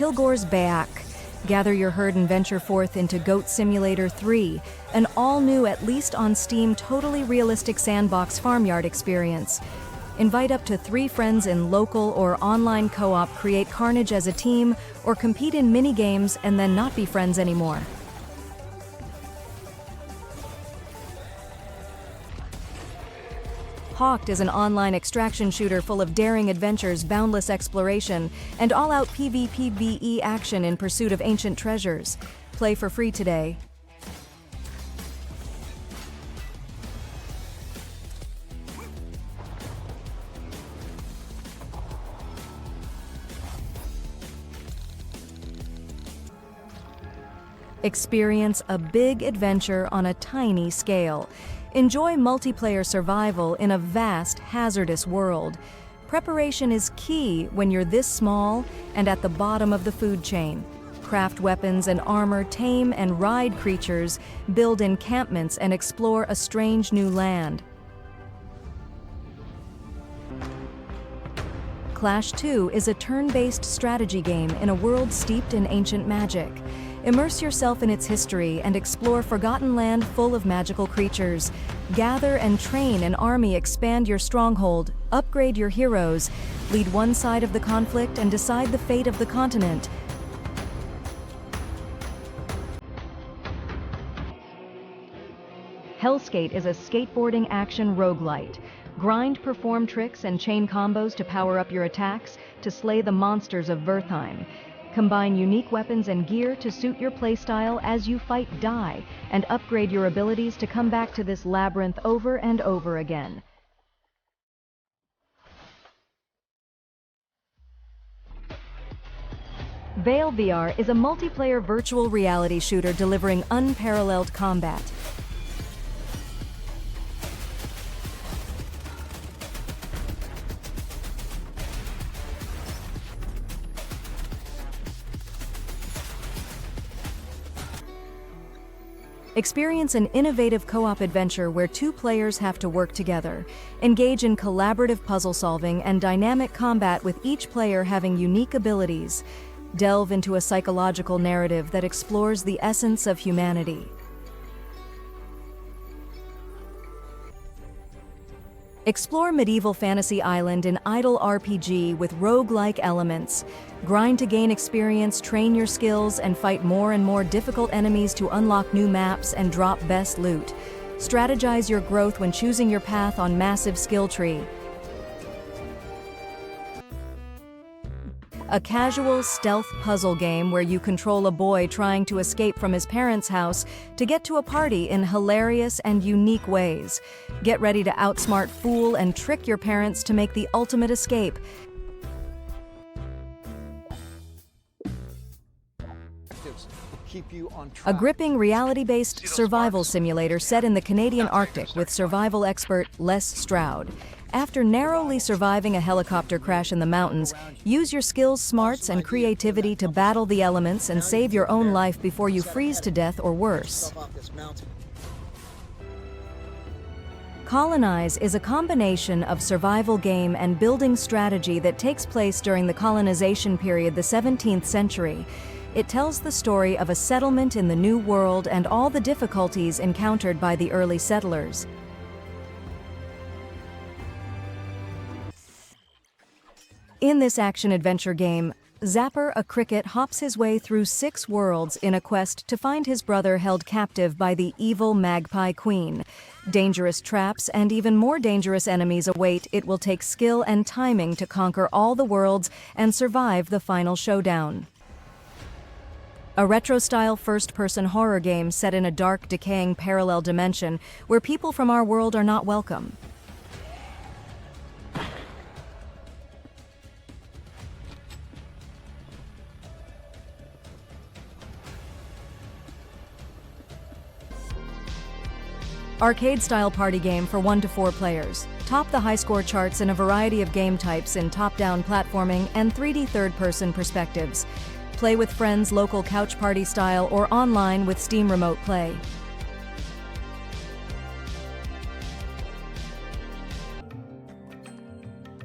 Pilgor's Bayak. Gather your herd and venture forth into Goat Simulator 3, an all-new, at least on Steam, totally realistic sandbox farmyard experience. Invite up to 3 friends in local or online co-op, create carnage as a team, or compete in mini-games and then not be friends anymore. Hawked is an online extraction shooter full of daring adventures, boundless exploration, and all-out PvPvE action in pursuit of ancient treasures. Play for free today. Experience a big adventure on a tiny scale. Enjoy multiplayer survival in a vast, hazardous world. Preparation is key when you're this small and at the bottom of the food chain. Craft weapons and armor, tame and ride creatures, build encampments, and explore a strange new land. Clash 2 is a turn-based strategy game in a world steeped in ancient magic. Immerse yourself in its history and explore forgotten land full of magical creatures. Gather and train an army, expand your stronghold, upgrade your heroes, lead one side of the conflict and decide the fate of the continent. Helskate is a skateboarding action roguelite. Grind, perform tricks and chain combos to power up your attacks to slay the monsters of Vertheim. Combine unique weapons and gear to suit your playstyle as you fight die, and upgrade your abilities to come back to this labyrinth over and over again. VAIL VR is a multiplayer virtual reality shooter delivering unparalleled combat. Experience an innovative co-op adventure where 2 players have to work together. Engage in collaborative puzzle solving and dynamic combat with each player having unique abilities. Delve into a psychological narrative that explores the essence of humanity. Explore medieval fantasy island in idle RPG with rogue-like elements. Grind to gain experience, train your skills, and fight more and more difficult enemies to unlock new maps and drop best loot. Strategize your growth when choosing your path on massive skill tree. A casual stealth puzzle game where you control a boy trying to escape from his parents' house to get to a party in hilarious and unique ways. Get ready to outsmart, fool, and trick your parents to make the ultimate escape. A gripping, reality-based survival simulator set in the Canadian Arctic with survival expert Les Stroud. After narrowly surviving a helicopter crash in the mountains, use your skills, smarts, and creativity to battle the elements and save your own life before you freeze to death or worse. Colonize is a combination of survival game and building strategy that takes place during the colonization period, the 17th century. It tells the story of a settlement in the New World and all the difficulties encountered by the early settlers. In this action-adventure game, Zapper, a cricket, hops his way through 6 worlds in a quest to find his brother held captive by the evil Magpie Queen. Dangerous traps and even more dangerous enemies await. It will take skill and timing to conquer all the worlds and survive the final showdown. A retro-style first-person horror game set in a dark, decaying parallel dimension where people from our world are not welcome. Arcade-style party game for 1 to 4 players. Top the high-score charts in a variety of game types in top-down platforming and 3D third-person perspectives. Play with friends, local couch party style, or online with Steam Remote Play.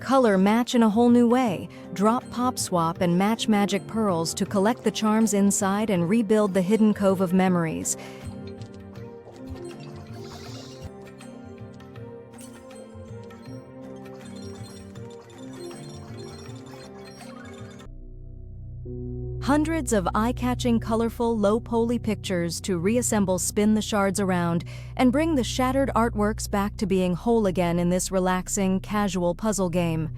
Color match in a whole new way. Drop Pop Swap and match magic pearls to collect the charms inside and rebuild the hidden cove of memories. Hundreds of eye-catching, colorful, low-poly pictures to reassemble, spin the shards around, and bring the shattered artworks back to being whole again in this relaxing, casual puzzle game.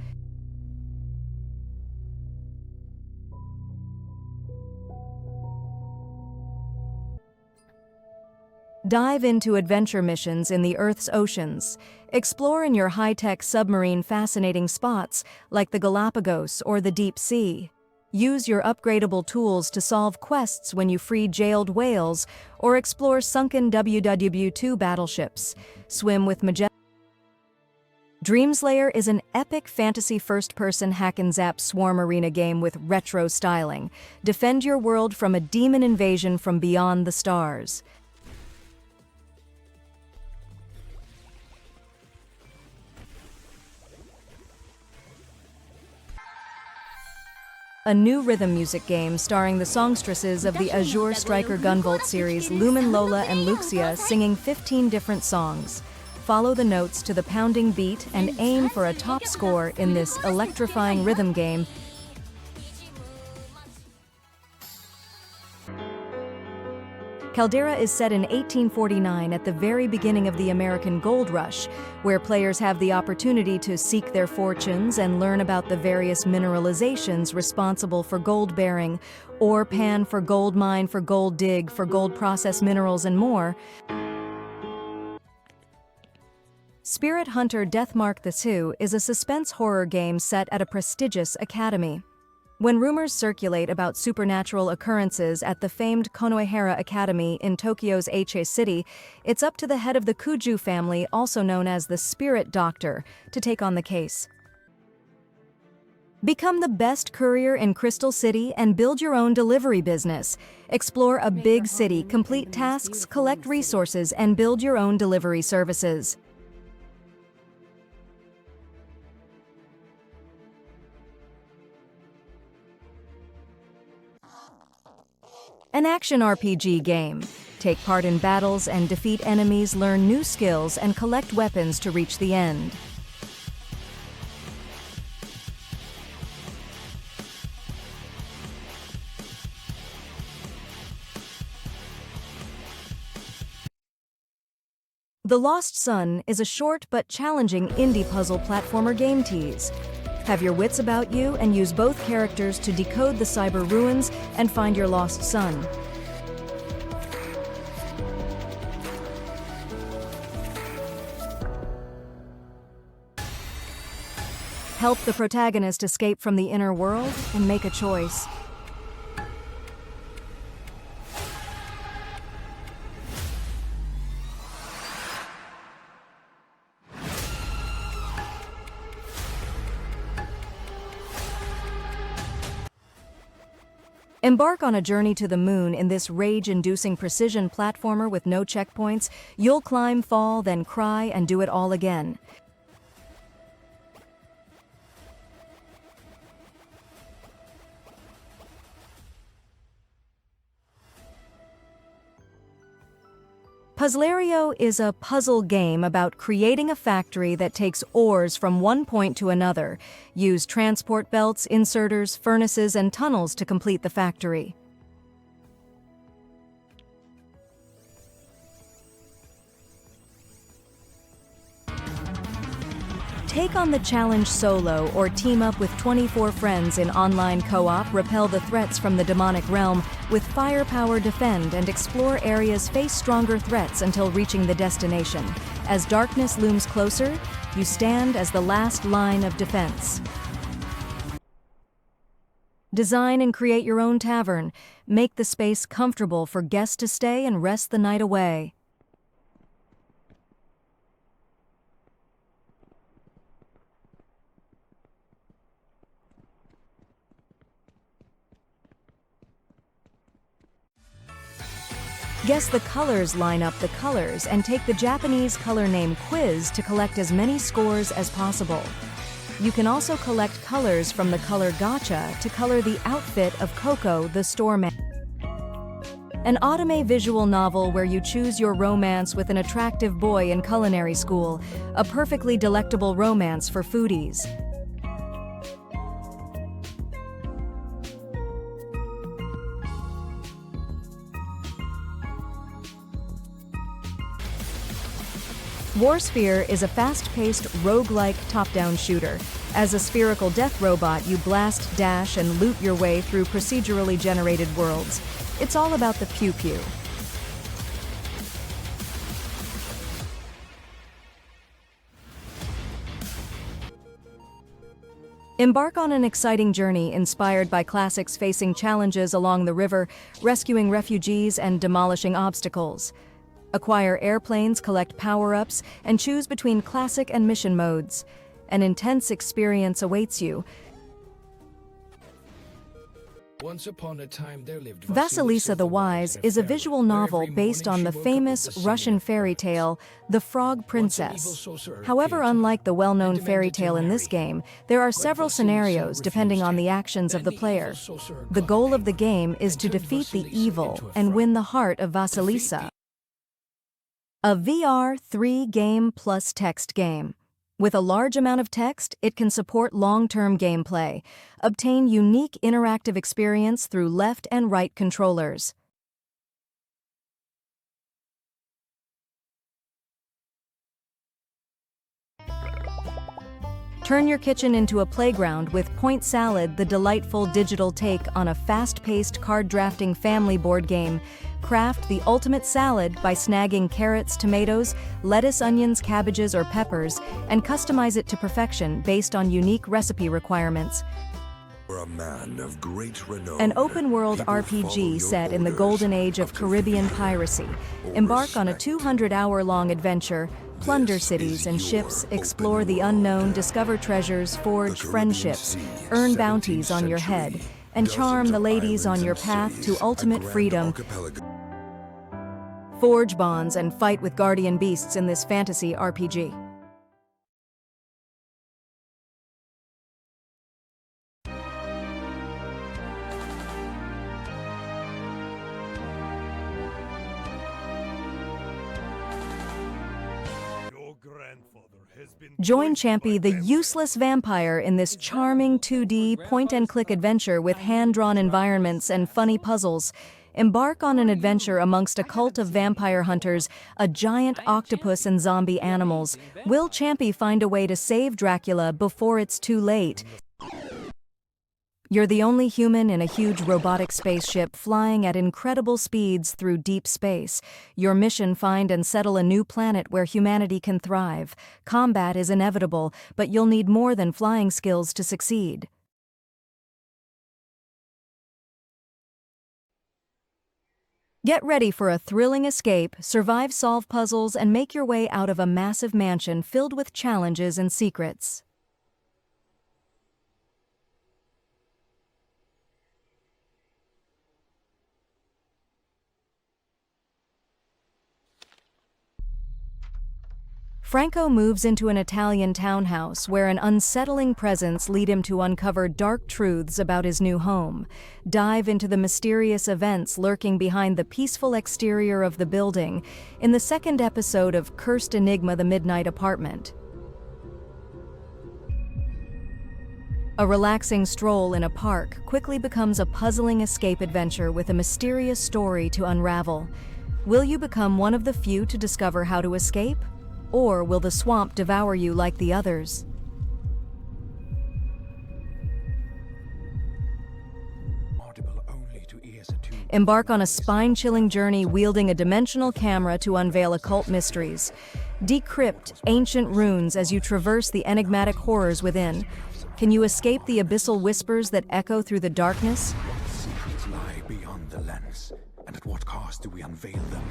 Dive into adventure missions in the Earth's oceans. Explore in your high-tech submarine fascinating spots like the Galapagos or the deep sea. Use your upgradable tools to solve quests when you free jailed whales or explore sunken WW2 battleships. Swim with majestic. Dreamslayer is an epic fantasy first-person hack-and-zap swarm arena game with retro styling. Defend your world from a demon invasion from beyond the stars. A new rhythm music game starring the songstresses of the Azure Striker GUNVOLT series, Lumen, Lola, and Luxia, singing 15 different songs. Follow the notes to the pounding beat and aim for a top score in this electrifying rhythm game. Caldera is set in 1849 at the very beginning of the American Gold Rush, where players have the opportunity to seek their fortunes and learn about the various mineralizations responsible for gold bearing, ore pan for gold mine, for gold dig, for gold process minerals, and more. Spirit Hunter Deathmark II is a suspense horror game set at a prestigious academy. When rumors circulate about supernatural occurrences at the famed Konohara Academy in Tokyo's H.A. City, it's up to the head of the Kuju family, also known as the Spirit Doctor, to take on the case. Become the best courier in Crystal City and build your own delivery business. Explore a big city, complete tasks, collect resources, and build your own delivery services. An action RPG game. Take part in battles and defeat enemies, learn new skills, and collect weapons to reach the end. The Lost Sun is a short but challenging indie puzzle platformer game tease. Have your wits about you and use both characters to decode the cyber ruins and find your lost son. Help the protagonist escape from the inner world and make a choice. Embark on a journey to the moon in this rage-inducing precision platformer with no checkpoints. You'll climb, fall, then cry, and do it all again. Puzzlerio is a puzzle game about creating a factory that takes ores from one point to another. Use transport belts, inserters, furnaces, and tunnels to complete the factory. Take on the challenge solo or team up with 24 friends in online co-op. Repel the threats from the demonic realm with firepower, defend, and explore areas. Face stronger threats until reaching the destination. As darkness looms closer, you stand as the last line of defense. Design and create your own tavern. Make the space comfortable for guests to stay and rest the night away. Guess the colors, line up the colors, and take the Japanese color name quiz to collect as many scores as possible. You can also collect colors from the color gacha to color the outfit of Coco, the store man. An anime visual novel where you choose your romance with an attractive boy in culinary school, a perfectly delectable romance for foodies. WarSphere is a fast-paced, roguelike top-down shooter. As a spherical death robot, you blast, dash, and loot your way through procedurally generated worlds. It's all about the pew-pew. Embark on an exciting journey inspired by classics facing challenges along the river, rescuing refugees, and demolishing obstacles. Acquire airplanes, collect power-ups, and choose between classic and mission modes. An intense experience awaits you. Once upon a time there lived Vasilisa the Wise is a visual novel based on the famous Russian fairy tale, The Frog Princess. However, unlike the well-known fairy tale in this game, there are several scenarios depending on the actions of the player. The goal of the game is to defeat the evil and win the heart of Vasilisa. A VR 3-game plus text game. With a large amount of text, it can support long-term gameplay. Obtain unique interactive experience through left and right controllers. Turn your kitchen into a playground with Point Salad, the delightful digital take on a fast-paced card-drafting family board game. Craft the ultimate salad by snagging carrots, tomatoes, lettuce, onions, cabbages, or peppers, and customize it to perfection based on unique recipe requirements. A man of great renown, an open-world RPG set in the golden age of Caribbean piracy. Embark on a 200-hour-long adventure, plunder cities and ships, explore the unknown, discover treasures, forge friendships, earn bounties on your head, and charm the ladies on your path to ultimate freedom. Forge bonds and fight with guardian beasts in this fantasy RPG. Join Champy, the useless vampire, in this charming 2D point-and-click adventure with hand-drawn environments and funny puzzles. Embark on an adventure amongst a cult of vampire hunters, a giant octopus and zombie animals. Will Champy find a way to save Dracula before it's too late? You're the only human in a huge robotic spaceship flying at incredible speeds through deep space. Your mission: find and settle a new planet where humanity can thrive. Combat is inevitable, but you'll need more than flying skills to succeed. Get ready for a thrilling escape, survive, solve puzzles, and make your way out of a massive mansion filled with challenges and secrets. Franco moves into an Italian townhouse where an unsettling presence leads him to uncover dark truths about his new home. Dive into the mysterious events lurking behind the peaceful exterior of the building in the second episode of Cursed Enigma: The Midnight Apartment. A relaxing stroll in a park quickly becomes a puzzling escape adventure with a mysterious story to unravel. Will you become one of the few to discover how to escape? Or will the swamp devour you like the others? Embark on a spine-chilling journey wielding a dimensional camera to unveil occult mysteries. Decrypt ancient runes as you traverse the enigmatic horrors within. Can you escape the abyssal whispers that echo through the darkness? Secrets lie beyond the lens, and at what cost do we unveil them?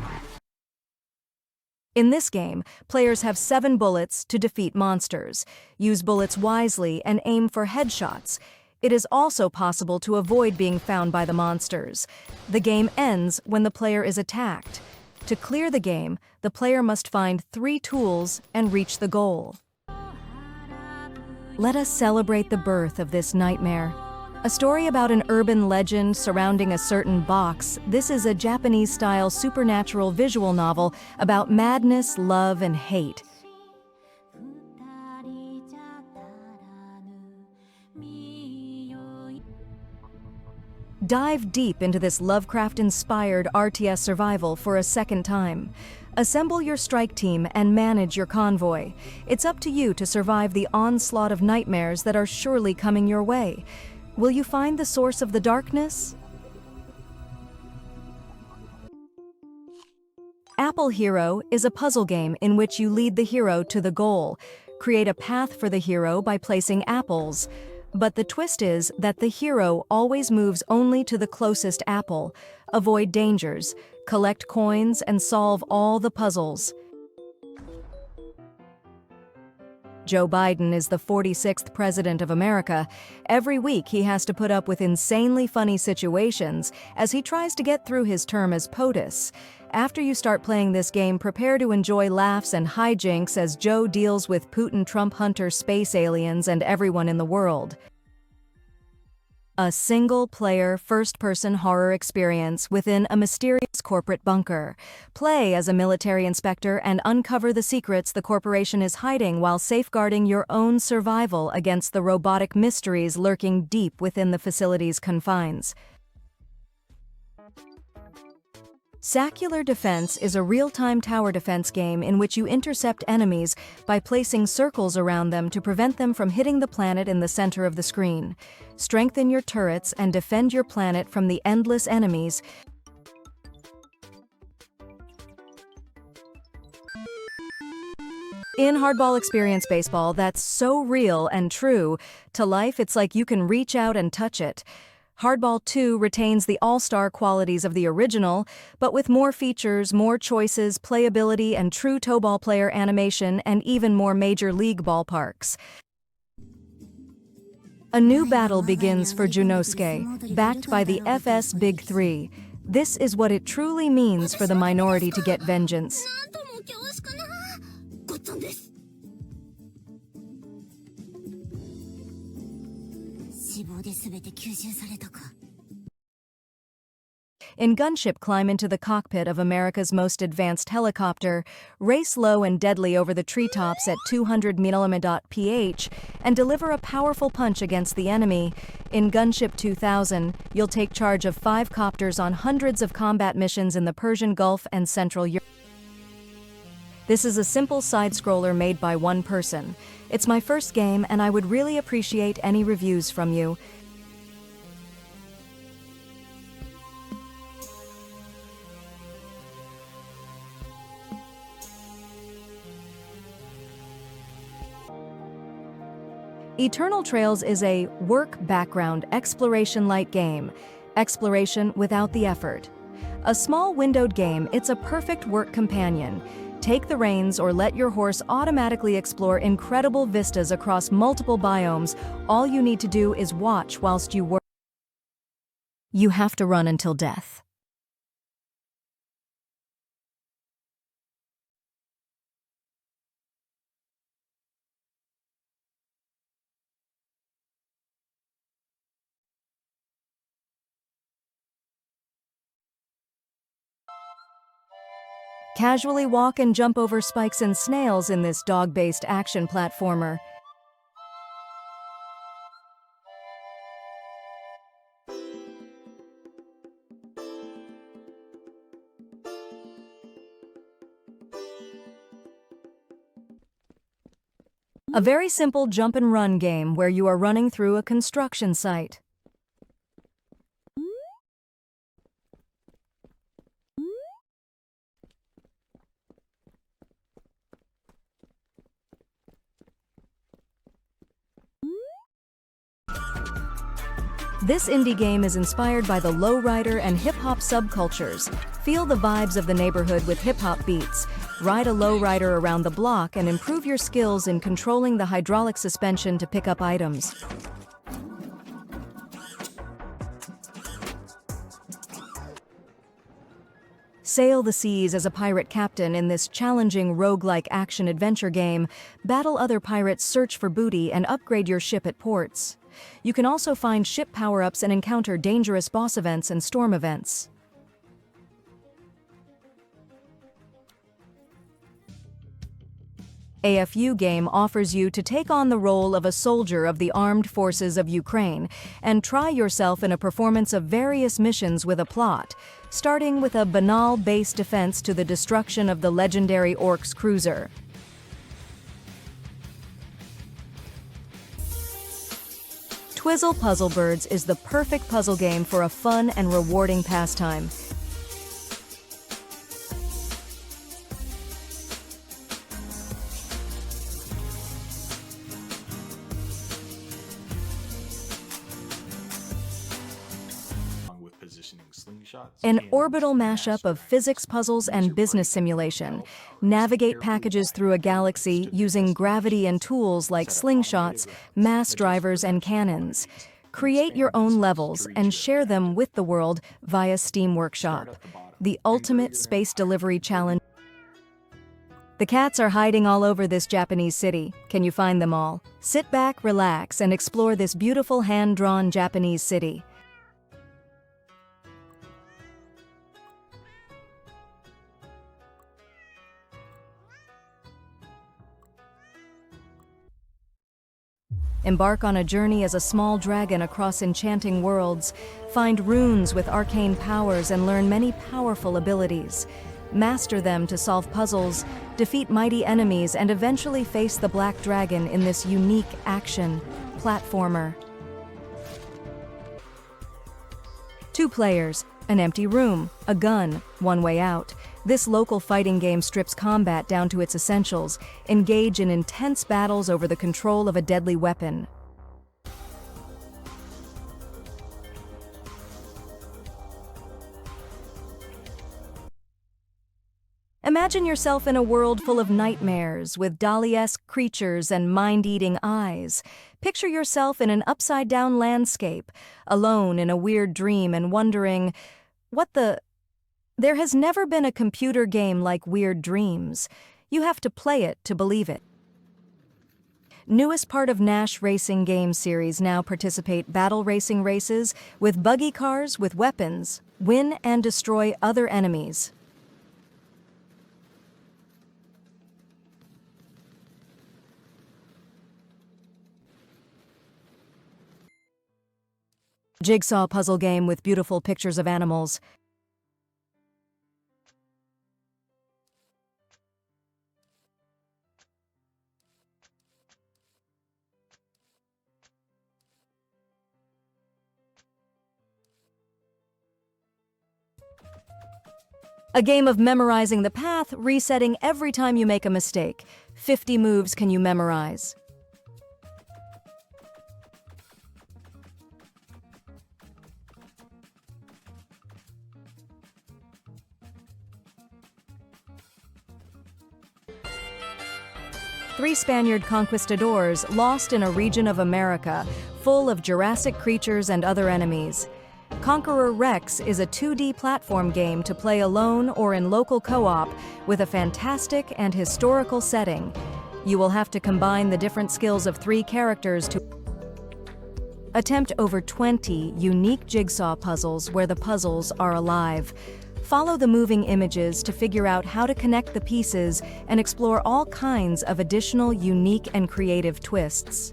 In this game, players have 7 bullets to defeat monsters. Use bullets wisely and aim for headshots. It is also possible to avoid being found by the monsters. The game ends when the player is attacked. To clear the game, the player must find 3 tools and reach the goal. let us celebrate the birth of this nightmare. A story about an urban legend surrounding a certain box, this is a Japanese-style supernatural visual novel about madness, love, and hate. Dive deep into this Lovecraft-inspired RTS survival for a second time. Assemble your strike team and manage your convoy. It's up to you to survive the onslaught of nightmares that are surely coming your way. Will you find the source of the darkness? Apple Hero is a puzzle game in which you lead the hero to the goal. Create a path for the hero by placing apples. But the twist is that the hero always moves only to the closest apple. Avoid dangers, collect coins, and solve all the puzzles. Joe Biden is the 46th president of America. Every week he has to put up with insanely funny situations as he tries to get through his term as POTUS. After you start playing this game, prepare to enjoy laughs and hijinks as Joe deals with Putin, Trump hunter, space aliens, and everyone in the world. A single-player, first-person horror experience within a mysterious corporate bunker. Play as a military inspector and uncover the secrets the corporation is hiding while safeguarding your own survival against the robotic mysteries lurking deep within the facility's confines. Sacular Defense is a real-time tower defense game in which you intercept enemies by placing circles around them to prevent them from hitting the planet in the center of the screen. Strengthen your turrets and defend your planet from the endless enemies. In Hardball Experience Baseball, that's so real and true to life, it's like you can reach out and touch it. HardBall II retains the all-star qualities of the original, but with more features, more choices, playability, and true toe-ball player animation, and even more major league ballparks. A new battle begins for Junosuke, backed by the FS Big Three. This is what it truly means for the minority to get vengeance. In Gunship, climb into the cockpit of America's most advanced helicopter, race low and deadly over the treetops at 200 mph, and deliver a powerful punch against the enemy. In Gunship 2000, you'll take charge of 5 copters on hundreds of combat missions in the Persian Gulf and Central Europe. This is a simple side-scroller made by one person. It's my first game, and I would really appreciate any reviews from you. Eternal Trails is a work background exploration light game. Exploration without the effort. A small windowed game, it's a perfect work companion. Take the reins or let your horse automatically explore incredible vistas across multiple biomes. All you need to do is watch whilst you work. You have to run until death. Casually walk and jump over spikes and snails in this dog-based action platformer. A very simple jump and run game where you are running through a construction site. This indie game is inspired by the lowrider and hip-hop subcultures. Feel the vibes of the neighborhood with hip-hop beats. Ride a lowrider around the block and improve your skills in controlling the hydraulic suspension to pick up items. Sail the seas as a pirate captain in this challenging roguelike action-adventure game, battle other pirates, search for booty, and upgrade your ship at ports. You can also find ship power-ups and encounter dangerous boss events and storm events. AFU game offers you to take on the role of a soldier of the armed forces of Ukraine and try yourself in a performance of various missions with a plot, starting with a banal base defense to the destruction of the legendary Orcs cruiser. Twizzle Puzzlebirds is the perfect puzzle game for a fun and rewarding pastime. An orbital mashup of physics puzzles and business simulation. Navigate packages through a galaxy using gravity and tools like slingshots, mass drivers, and cannons. Create your own levels and share them with the world via Steam Workshop. The ultimate space delivery challenge. The cats are hiding all over this Japanese city. Can you find them all? Sit back, relax, and explore this beautiful hand-drawn Japanese city. Embark on a journey as a small dragon across enchanting worlds. Find runes with arcane powers and learn many powerful abilities. Master them to solve puzzles, defeat mighty enemies, and eventually face the Black Dragon in this unique action platformer. 2 players, an empty room, a gun, one way out. This local fighting game strips combat down to its essentials. Engage in intense battles over the control of a deadly weapon. Imagine yourself in a world full of nightmares, with Dali-esque creatures and mind-eating eyes. Picture yourself in an upside-down landscape, alone in a weird dream and wondering, what the... There has never been a computer game like Weird Dreams. You have to play it to believe it. Newest part of Nash Racing game series now participate battle racing races with buggy cars with weapons. Win and destroy other enemies. Jigsaw puzzle game with beautiful pictures of animals. A game of memorizing the path, resetting every time you make a mistake. 50 moves can you memorize? Three Spaniard conquistadors lost in a region of America, full of Jurassic creatures and other enemies. Conqueror Rex is a 2D platform game to play alone or in local co-op with a fantastic and historical setting. You will have to combine the different skills of 3 characters to attempt over 20 unique jigsaw puzzles where the puzzles are alive. Follow the moving images to figure out how to connect the pieces and explore all kinds of additional unique and creative twists.